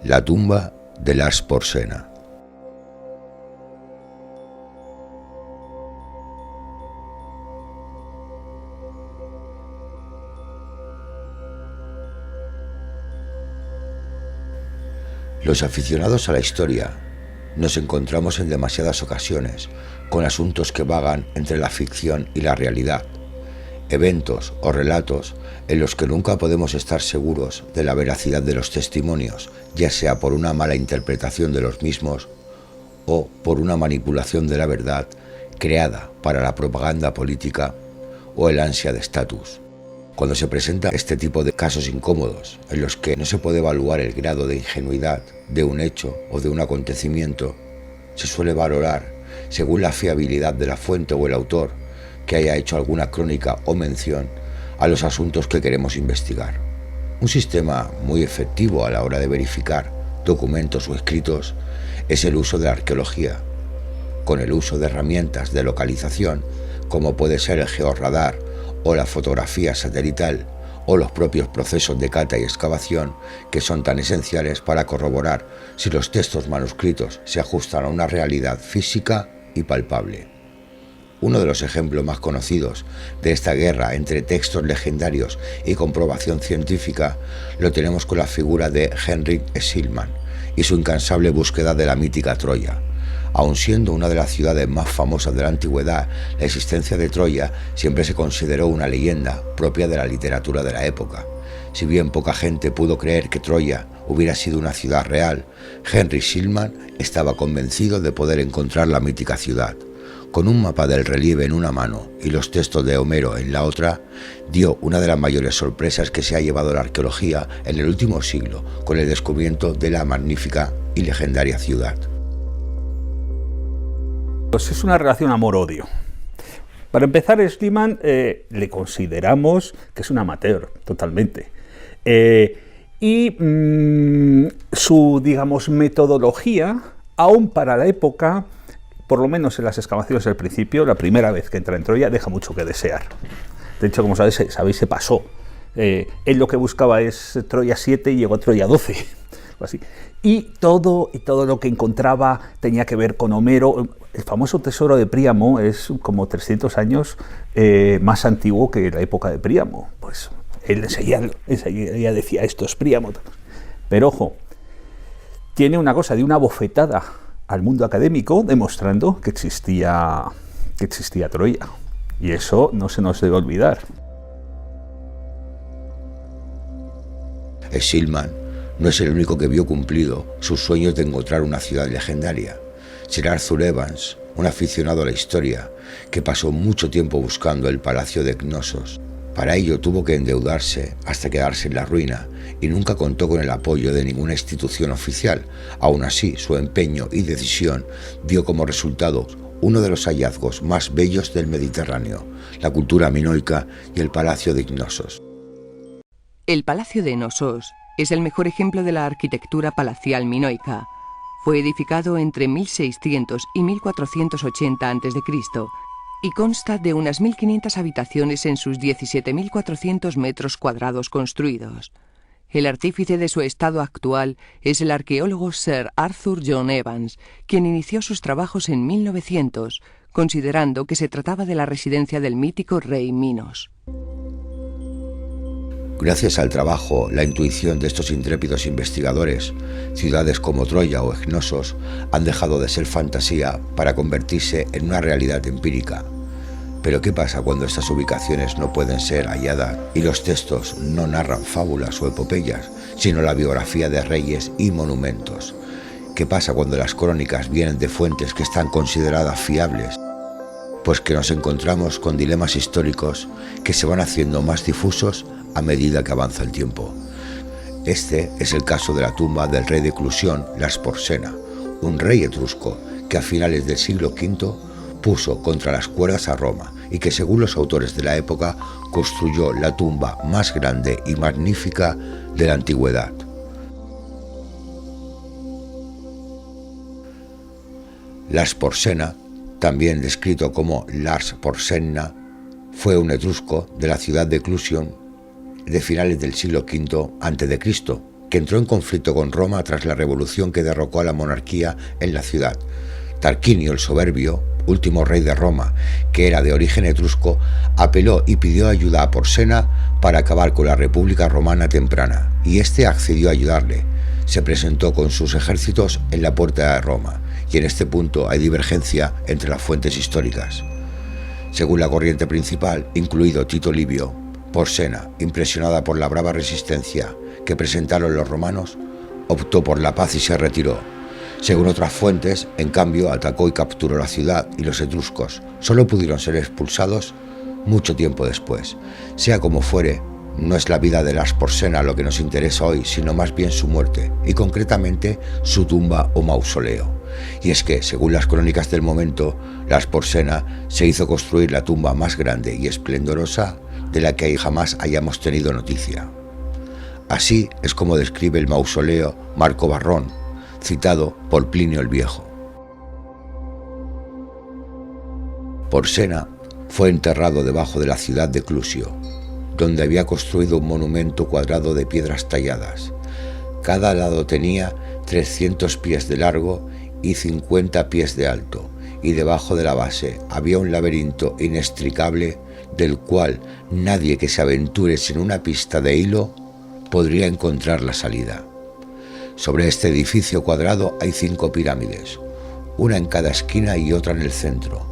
La tumba de Lars Porsena. Los aficionados a la historia nos encontramos en demasiadas ocasiones con asuntos que vagan entre la ficción y la realidad, eventos o relatos en los que nunca podemos estar seguros de la veracidad de los testimonios, ya sea por una mala interpretación de los mismos o por una manipulación de la verdad creada para la propaganda política o el ansia de estatus. Cuando se presenta este tipo de casos incómodos, en los que no se puede evaluar el grado de ingenuidad de un hecho o de un acontecimiento, se suele valorar, según la fiabilidad de la fuente o el autor que haya hecho alguna crónica o mención, a los asuntos que queremos investigar. Un sistema muy efectivo a la hora de verificar documentos o escritos es el uso de la arqueología, con el uso de herramientas de localización, como puede ser el georradar o la fotografía satelital o los propios procesos de cata y excavación, que son tan esenciales para corroborar si los textos manuscritos se ajustan a una realidad física y palpable. Uno de los ejemplos más conocidos de esta guerra entre textos legendarios y comprobación científica lo tenemos con la figura de Henrik Schliemann y su incansable búsqueda de la mítica Troya. Aun siendo una de las ciudades más famosas de la antigüedad, la existencia de Troya siempre se consideró una leyenda propia de la literatura de la época. Si bien poca gente pudo creer que Troya hubiera sido una ciudad real, Henrik Schliemann estaba convencido de poder encontrar la mítica ciudad. Con un mapa del relieve en una mano y los textos de Homero en la otra, dio una de las mayores sorpresas que se ha llevado la arqueología en el último siglo, con el descubrimiento de la magnífica y legendaria ciudad. Pues es una relación amor-odio. Para empezar, Schliemann le consideramos que es un amateur, totalmente. Su, digamos, metodología, aún para la época, por lo menos en las excavaciones del principio, la primera vez que entra en Troya, deja mucho que desear. De hecho, como sabéis se pasó. Él lo que buscaba es Troya 7 y llegó a Troya 12. Así. Y todo lo que encontraba tenía que ver con Homero. El famoso tesoro de Príamo es como 300 años más antiguo que la época de Príamo. Pues él enseguida decía, esto es Príamo. Pero ojo, tiene una cosa de una bofetada al mundo académico demostrando que existía Troya. Y eso no se nos debe olvidar. Schliemann no es el único que vio cumplido sus sueños de encontrar una ciudad legendaria. Sir Arthur Evans, un aficionado a la historia, que pasó mucho tiempo buscando el palacio de Cnosos. Para ello tuvo que endeudarse hasta quedarse en la ruina y nunca contó con el apoyo de ninguna institución oficial. Aún así, su empeño y decisión dio como resultado uno de los hallazgos más bellos del Mediterráneo, la cultura minoica y el palacio de Cnosos. El palacio de Knossos es el mejor ejemplo de la arquitectura palacial minoica. Fue edificado entre 1600 y 1480 a.C. y consta de unas 1500 habitaciones en sus 17.400 metros cuadrados construidos. El artífice de su estado actual es el arqueólogo Sir Arthur John Evans, quien inició sus trabajos en 1900, considerando que se trataba de la residencia del mítico rey Minos. Gracias al trabajo, la intuición de estos intrépidos investigadores, ciudades como Troya o Cnosos han dejado de ser fantasía para convertirse en una realidad empírica. Pero ¿qué pasa cuando estas ubicaciones no pueden ser halladas y los textos no narran fábulas o epopeyas, sino la biografía de reyes y monumentos? ¿Qué pasa cuando las crónicas vienen de fuentes que están consideradas fiables? Pues que nos encontramos con dilemas históricos que se van haciendo más difusos a medida que avanza el tiempo. Este es el caso de la tumba del rey de Clusión, Lars Porsena, un rey etrusco que a finales del siglo V puso contra las cuerdas a Roma y que, según los autores de la época, construyó la tumba más grande y magnífica de la antigüedad. Lars Porsena, también descrito como Lars Porsenna, fue un etrusco de la ciudad de Clusión de finales del siglo V a.C., que entró en conflicto con Roma tras la revolución que derrocó a la monarquía en la ciudad. Tarquinio el Soberbio, último rey de Roma, que era de origen etrusco, apeló y pidió ayuda a Porsena para acabar con la República Romana temprana, y este accedió a ayudarle. Se presentó con sus ejércitos en la puerta de Roma, y en este punto hay divergencia entre las fuentes históricas. Según la corriente principal, incluido Tito Livio, Porsena, impresionada por la brava resistencia que presentaron los romanos, optó por la paz y se retiró. Según otras fuentes, en cambio, atacó y capturó la ciudad, y los etruscos solo pudieron ser expulsados mucho tiempo después. Sea como fuere, no es la vida de Lars Porsena lo que nos interesa hoy, sino más bien su muerte, y concretamente su tumba o mausoleo. Y es que, según las crónicas del momento, Lars Porsena se hizo construir la tumba más grande y esplendorosa de la que jamás hayamos tenido noticia. Así es como describe el mausoleo Marco Varrón, citado por Plinio el Viejo. Porsena fue enterrado debajo de la ciudad de Clusio, donde había construido un monumento cuadrado de piedras talladas. Cada lado tenía 300 pies de largo y 50 pies de alto, y debajo de la base había un laberinto inextricable del cual nadie que se aventure sin una pista de hilo podría encontrar la salida. Sobre este edificio cuadrado hay 5 pirámides, una en cada esquina y otra en el centro,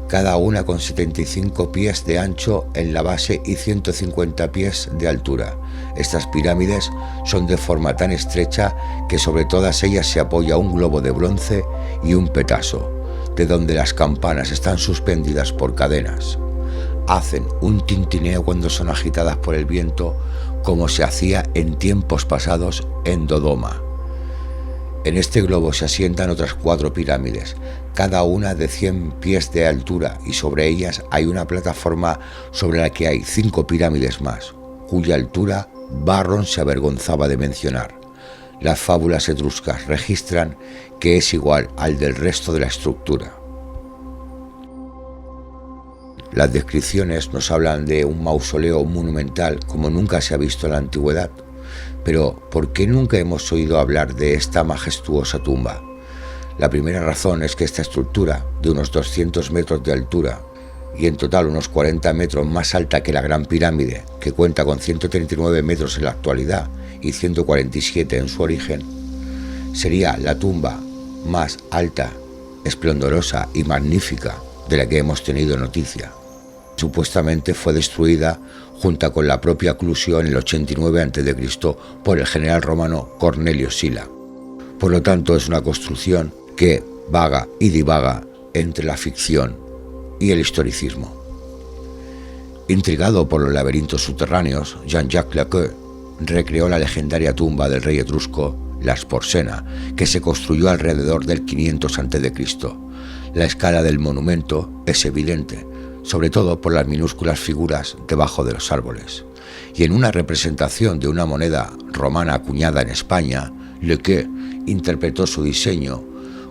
cada una con 75 pies de ancho en la base y 150 pies de altura. Estas pirámides son de forma tan estrecha que sobre todas ellas se apoya un globo de bronce y un petaso, de donde las campanas están suspendidas por cadenas. Hacen un tintineo cuando son agitadas por el viento, como se hacía en tiempos pasados en Dodoma. En este globo se asientan otras 4 pirámides, cada una de 100 pies de altura, y sobre ellas hay una plataforma sobre la que hay 5 pirámides más, cuya altura Varrón se avergonzaba de mencionar. Las fábulas etruscas registran que es igual al del resto de la estructura. Las descripciones nos hablan de un mausoleo monumental como nunca se ha visto en la antigüedad. Pero, ¿por qué nunca hemos oído hablar de esta majestuosa tumba? La primera razón es que esta estructura, de unos 200 metros de altura y en total unos 40 metros más alta que la Gran Pirámide, que cuenta con 139 metros en la actualidad y 147 en su origen, sería la tumba más alta, esplendorosa y magnífica de la que hemos tenido noticia. Supuestamente fue destruida junto con la propia Clusio en el 89 a.C. por el general romano Cornelio Sila. Por lo tanto, es una construcción que vaga y divaga entre la ficción y el historicismo. Intrigado por los laberintos subterráneos, Jean-Jacques Lequeux recreó la legendaria tumba del rey etrusco Lars Porsena, que se construyó alrededor del 500 a.C. La escala del monumento es evidente, sobre todo por las minúsculas figuras debajo de los árboles. Y en una representación de una moneda romana acuñada en España, Lequeux interpretó su diseño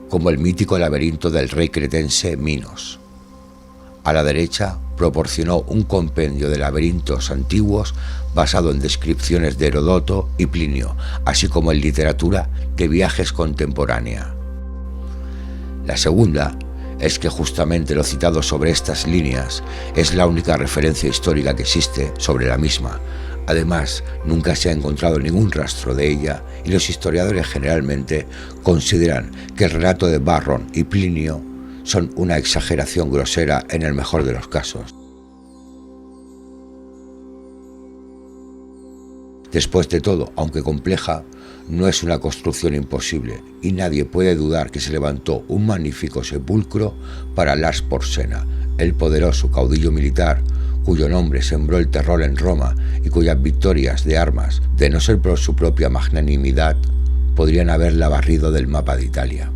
como el mítico laberinto del rey cretense Minos. A la derecha proporcionó un compendio de laberintos antiguos basado en descripciones de Heródoto y Plinio, así como en literatura de viajes contemporánea. La segunda es que justamente lo citado sobre estas líneas es la única referencia histórica que existe sobre la misma. Además, nunca se ha encontrado ningún rastro de ella, y los historiadores generalmente consideran que el relato de Varrón y Plinio son una exageración grosera en el mejor de los casos. Después de todo, aunque compleja, no es una construcción imposible, y nadie puede dudar que se levantó un magnífico sepulcro para Lars Porsena, el poderoso caudillo militar cuyo nombre sembró el terror en Roma y cuyas victorias de armas, de no ser por su propia magnanimidad, podrían haberla barrido del mapa de Italia.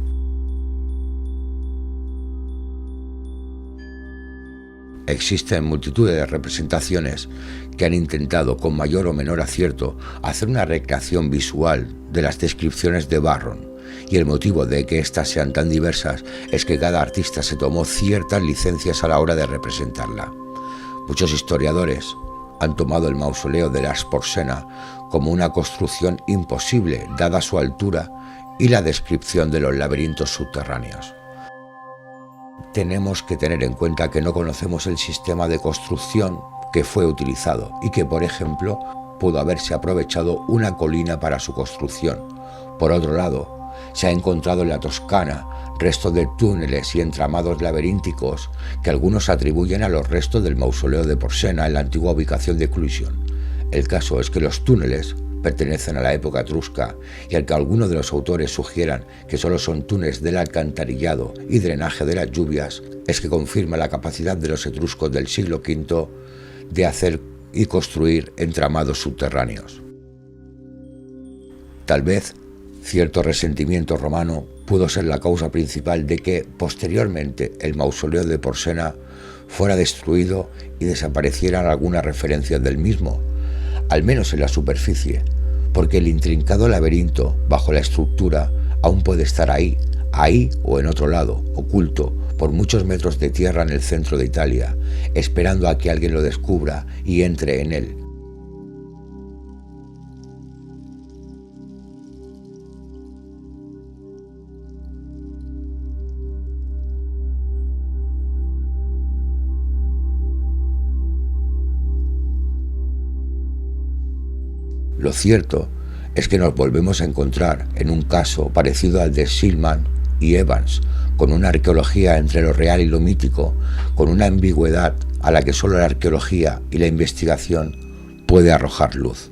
Existen multitud de representaciones que han intentado, con mayor o menor acierto, hacer una recreación visual de las descripciones de Varrón, y el motivo de que éstas sean tan diversas es que cada artista se tomó ciertas licencias a la hora de representarla. Muchos historiadores han tomado el mausoleo de Las Porsena como una construcción imposible dada su altura y la descripción de los laberintos subterráneos. Tenemos que tener en cuenta que no conocemos el sistema de construcción que fue utilizado y que, por ejemplo, pudo haberse aprovechado una colina para su construcción. Por otro lado, se ha encontrado en la Toscana restos de túneles y entramados laberínticos que algunos atribuyen a los restos del mausoleo de Porsena en la antigua ubicación de Clusium. El caso es que los túneles pertenecen a la época etrusca y al que algunos de los autores sugieran que solo son túneles del alcantarillado y drenaje de las lluvias, es que confirma la capacidad de los etruscos del siglo V de hacer y construir entramados subterráneos. Tal vez cierto resentimiento romano pudo ser la causa principal de que posteriormente el mausoleo de Porsena fuera destruido y desaparecieran algunas referencias del mismo, al menos en la superficie, porque el intrincado laberinto bajo la estructura aún puede estar ahí o en otro lado, oculto por muchos metros de tierra en el centro de Italia, esperando a que alguien lo descubra y entre en él. Lo cierto es que nos volvemos a encontrar en un caso parecido al de Silman y Evans, con una arqueología entre lo real y lo mítico, con una ambigüedad a la que solo la arqueología y la investigación puede arrojar luz.